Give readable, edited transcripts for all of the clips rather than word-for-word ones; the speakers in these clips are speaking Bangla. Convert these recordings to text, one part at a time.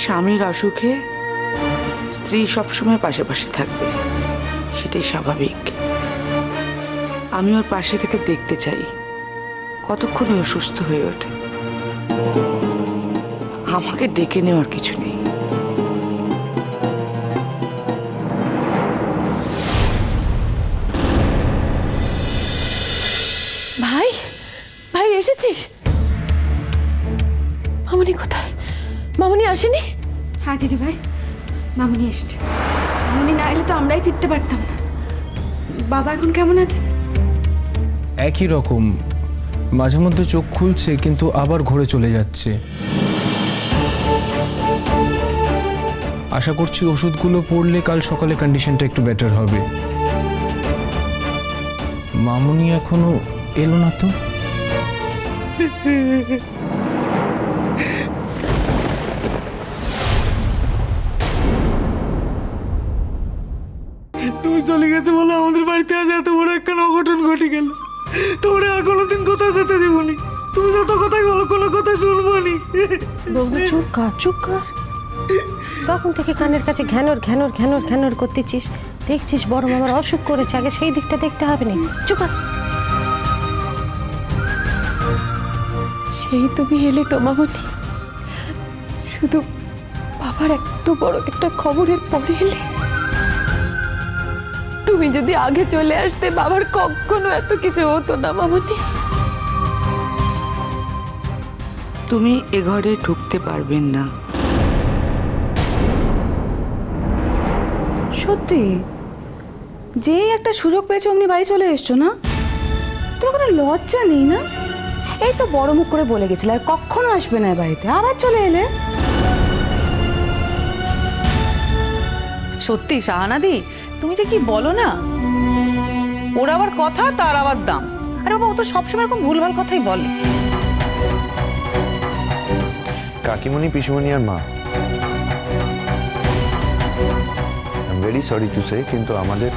স্বামীর অসুখে স্ত্রী সবসময় পাশাপাশি থাকবে, সেটাই স্বাভাবিক। আমি ওর পাশে থেকে দেখতে চাই কতক্ষণে ও সুস্থ হয়ে ওঠে। আমাকে ডেকে নেওয়ার কিছু নেই। ভাই, ভাই এসেছিস? মামনি কোথায়? মামনি আসেনি? হ্যাঁ দিদি ভাই, মামনি এসছে। মামনি না এলে তো আমরাই ফিরতে পারতাম না। বাবা এখন কেমন আছে? একই রকম, মাঝে মধ্যে চোখ খুলছে কিন্তু আবার ঘুরে চলে যাচ্ছে। আশা করছি ওষুধগুলো পড়লে কাল সকালে কন্ডিশনটা একটু বেটার হবে। মামুনি এখনো এলো না তো? তুমি চলে গেছে বলে আমাদের বাড়িতে আজ এত বড় একটা অঘটন ঘটে গেল। তোমরা আর কোনোদিন কোথাও যেতে দেবনি। তুমি যত কথাই বলো কোনো কথা শুনবো নি। বৌদি চুপ কর, চুপ কর। তখন থেকে কানের কাছে ঘ্যানোর ঘ্যানোর ঘ্যানোর ঘ্যানোর করতেছিস। দেখছিস বড় মামার অসুখ করেছে, আগে সেই দিকটা দেখতে হবে না। চুপ কর। সেই তুমি এলে তো মামনি, শুধু বাবার এত বড় একটা খবরের পরে এলে। তুমি যদি আগে চলে আসতে বাবার কখনো এত কিছু হতো না মামনি। তুমি এ ঘরে ঢুকতে পারবেন না। সত্যি যেই একটা সুযোগ পেয়েছো অমনি বাড়ি চলে এসছো না? তোমার কোনো লজ্জা নেই না? এই তো বড় মুখ করে বলে গেছিলে আর কখনো আসবে না বাড়িতে, আবার চলে এলে। সত্যি শাহানাদি, তুমি যে কি বলো না, ওর আবার কথা তার আবার দাম। আরে বাবা, ও তো সবসময় এরকম ভুলভাল কথাই বলে। কাকিমণি, পিসুমণি আর মা, I am very sorry to say, কিন্তু আমাদের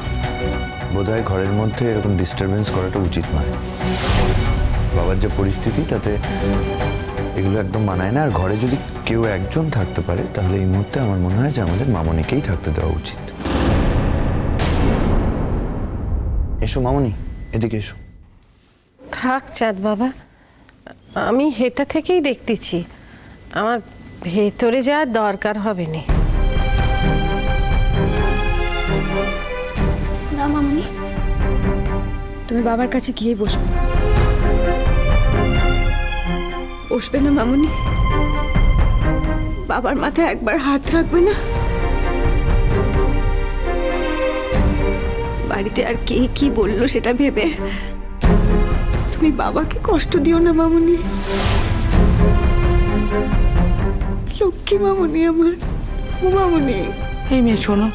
বোধহয় ঘরের মধ্যে এরকম ডিস্টারবেন্স করাটা উচিত নয়। বাবার যে পরিস্থিতি তাতে এগুলো একদম মানায় না। আর ঘরে যদি কেউ একজন থাকতে পারে তাহলে এই মুহূর্তে আমার মনে হয় যে আমাদের মামনিকেই থাকতে দেওয়া উচিত। এসো মামনি, এদিকে এসো। থাক চাঁদ বাবা, আমি হেতা থেকেই দেখতেছি, আমার ভেতরে যাওয়ার দরকার হবে না। না মামনি, তুমি বাবার কাছে গিয়ে বসবে। বসবে না মামনি? বাবার মাথায় একবার হাত রাখবে না? বাড়িতে আর কে কি বললো সেটা ভেবে তুমি বাবাকে কষ্ট দিও না মামনি। লক্ষ্মী মামনি আমার, ও মামনি। এই মেয়ে শোনো,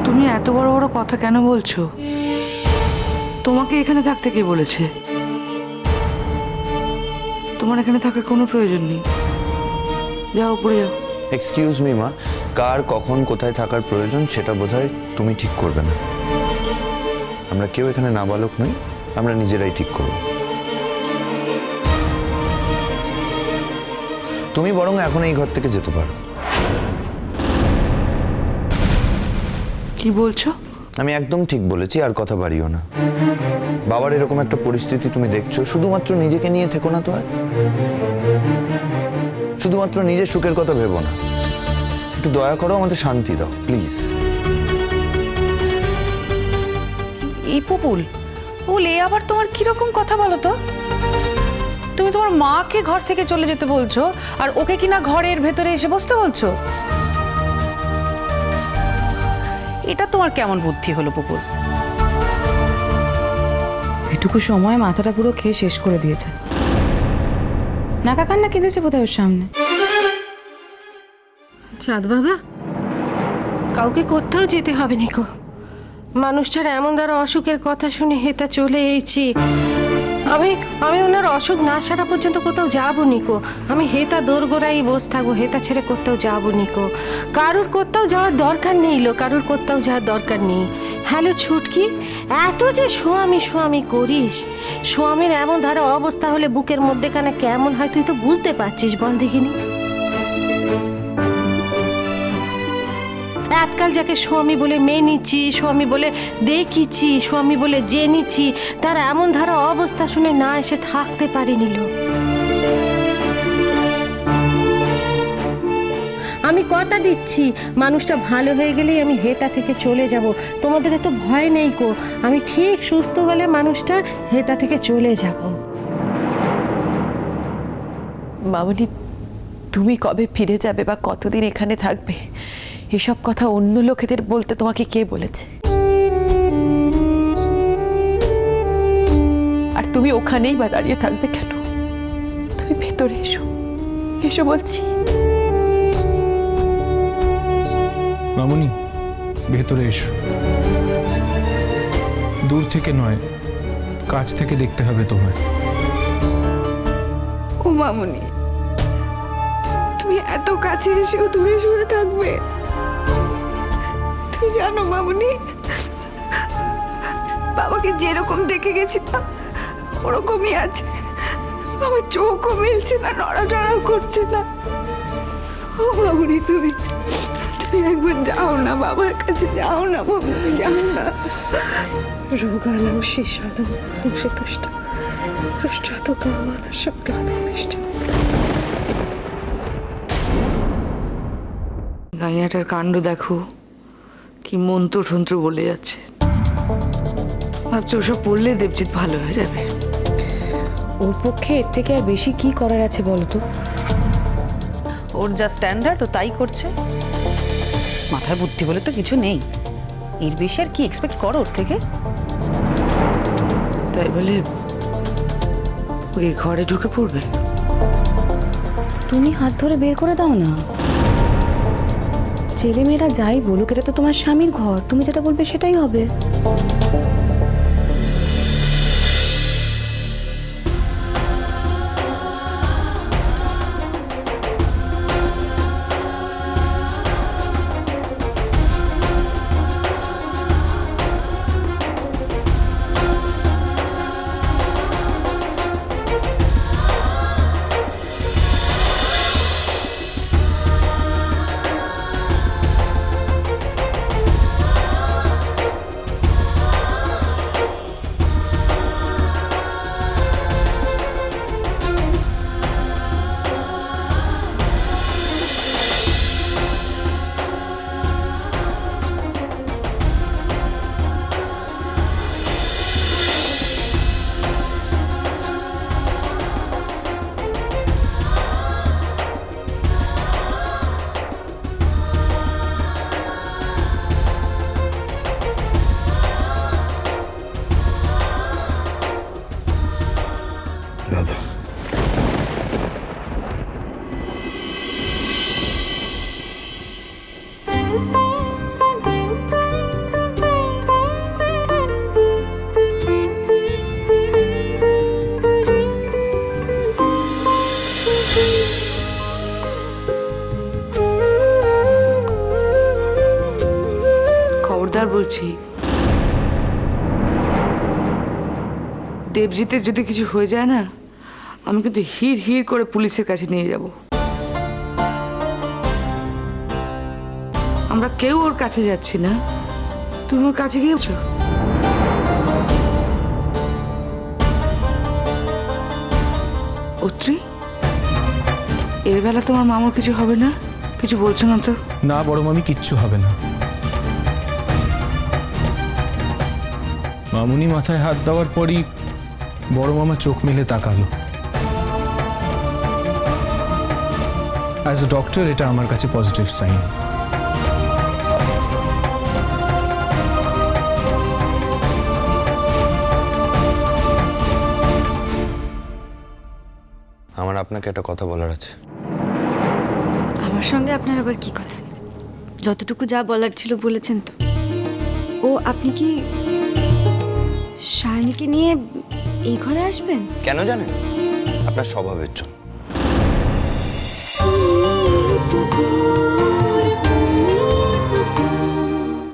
তুমি এত বড় বড় কথা কেন বলছো? তোমাকে এখানে থাকতে কে বলেছে? তোমার এখানে থাকার কোনো প্রয়োজন নেই। যাও উপরে যাও। এক্সকিউজ মি মা, কার কখন কোথায় থাকার প্রয়োজন সেটা বোধহয় তুমি ঠিক করবে না। আমরা কেউ এখানে নাবালক নই, আমরা নিজেরাই ঠিক করব। তুমি বরং এখন এই ঘর থেকে যেতে পারো। কি বলছো? আমি একদম ঠিক বলেছি, আর কথা বাড়িও না। বাবার এরকম একটা পরিস্থিতি তুমি দেখছো, শুধুমাত্র নিজেকে নিয়ে থেকো না তো। আর শুধুমাত্র নিজের সুখের কথা ভেবো না। একটু দয়া করো, আমাদের শান্তি দাও প্লিজ। এই পুপুল, এ আবার তোমার কিরকম কথা বলো তো? তুমি তোমার মাকে ঘর থেকে চলে যেতে বলছো, আর ওকে কিনা ঘরের ভেতরে এসে বসতে বলছো? এটা তোমার কেমন বুদ্ধি হলো পুপুল? এটুকু সময় মাথাটা পুরো খেয়ে শেষ করে দিয়েছে। নাকা কান্না কেঁদেছে বোধহয় ওর সামনে। চাঁদ বাবা, কাউকে কোথাও যেতে হবে নিকো। মানুষটার এমন দ্বারা অসুখের কথা শুনে হেতা চলে এসেছি। আমি ওনার অসুখ না সারা পর্যন্ত কোথাও যাবো নিকো। আমি হেতা দোরগোড়াই বসে থাকবো, হেতা ছেড়ে কোথাও যাবো নিকো। কারুর কোথাও যাওয়ার দরকার নেই, কারুর কোথাও যাওয়ার দরকার নেই। হ্যালো ছুটকি, এত যে সোয়ামি করিস, সোয়ামীর এমন ধারা অবস্থা হলে বুকের মধ্যেখানে কেমন হয় তুই তো বুঝতে পারছিস। বল দেখিনি। আজকাল যাকে স্বামী বলে মেনেছি, স্বামী বলে দেখিছি, স্বামী বলে জেনেছি, তার এমন ধারা অবস্থা শুনে না এসে থাকতে পারিনি লো। আমি কথা দিচ্ছি, মানুষটা ভালো হয়ে গেলেই আমি হেতা থেকে চলে যাব। তোমাদের এত ভয় নেই কো, আমি ঠিক সুস্থ হলে মানুষটা হেতা থেকে চলে যাব। মামনি, তুমি কবে ফিরে যাবে বা কতদিন এখানে থাকবে এসব কথা অন্য লোকেদের বলতে তোমাকে কে বলেছে? আর তুমি ওখানেই বা দাঁড়িয়ে থাকবে কেন? তুমি ভেতরে এসো, এসো বলছি। মামনি, ভেতরে এসো। দূর থেকে নয়, কাছ থেকে দেখতে হবে তোমায়। ও মামুনি, তুমি এত কাছে এসেও দূরে সরে থাকবে? তুমি জানো মামুনি, বাবাকে যেরকম দেখে গেছিলাম ওরকমই আছে। আমার চোখও মিলছে না, নড়াচড়াও করছে না। ও মামুনি, তুমি একবার যাও না, বাবার কাছে যাও না মামুনি, যাও না। রোগালম শেষালম দোষে তুষ্ট পশ্চাৎ কামানা শব্দানমিষ্ট। গাইয়াটার কাণ্ড দেখো, কি মন্ত্র ঠন্ত্র বলে যাচ্ছে। ভাবছি ওসব পড়লে দেবজিৎ ভালো হয়ে যাবে। ওর পক্ষে এর থেকে আর বেশি কি করার আছে বলো তো? ওর যা স্ট্যান্ডার্ড ও তাই করছে। মাথার বুদ্ধি বলে তো কিছু নেই। এর বেশি আর কি এক্সপেক্ট করো ওর থেকে? তাই বলে ওই ঘরে ঢুকে পড়বে? তুমি হাত ধরে বের করে দাও না। ছেলেমেয়েরা যাই বলুক, এটা তো তোমার স্বামীর ঘর, তুমি যেটা বলবে সেটাই হবে। রাধা, খবরদার বলছি, দেবজিতের যদি কিছু হয়ে যায় না, আমি কিন্তু হির হির করে পুলিশের কাছে নিয়ে যাব। আমরা কেউ ওর কাছে যাচ্ছি না, তুমি ওর কাছে গিয়েছো? অত্রি, এর বেলা তোমার মামার কিছু হবে না? কিছু বলছো না তো? না বড় মামি, কিচ্ছু হবে না। মামুনি মাথায় হাত দেওয়ার পরই বড় মামা চোখ মেলে তাকালো। অ্যাজ এ ডক্টর এটা আমার কাছে পজিটিভ সাইন। আমার আপনাকে একটা কথা বলার আছে। আমার সঙ্গে আপনার আবার কি কথা? যতটুকু যা বলার ছিল বলেছেন তো। ও, আপনি কি শাইনকে নিয়ে এই ঘরে আসবেন? কেন জানেন? আপনার স্বভাবের জন্য।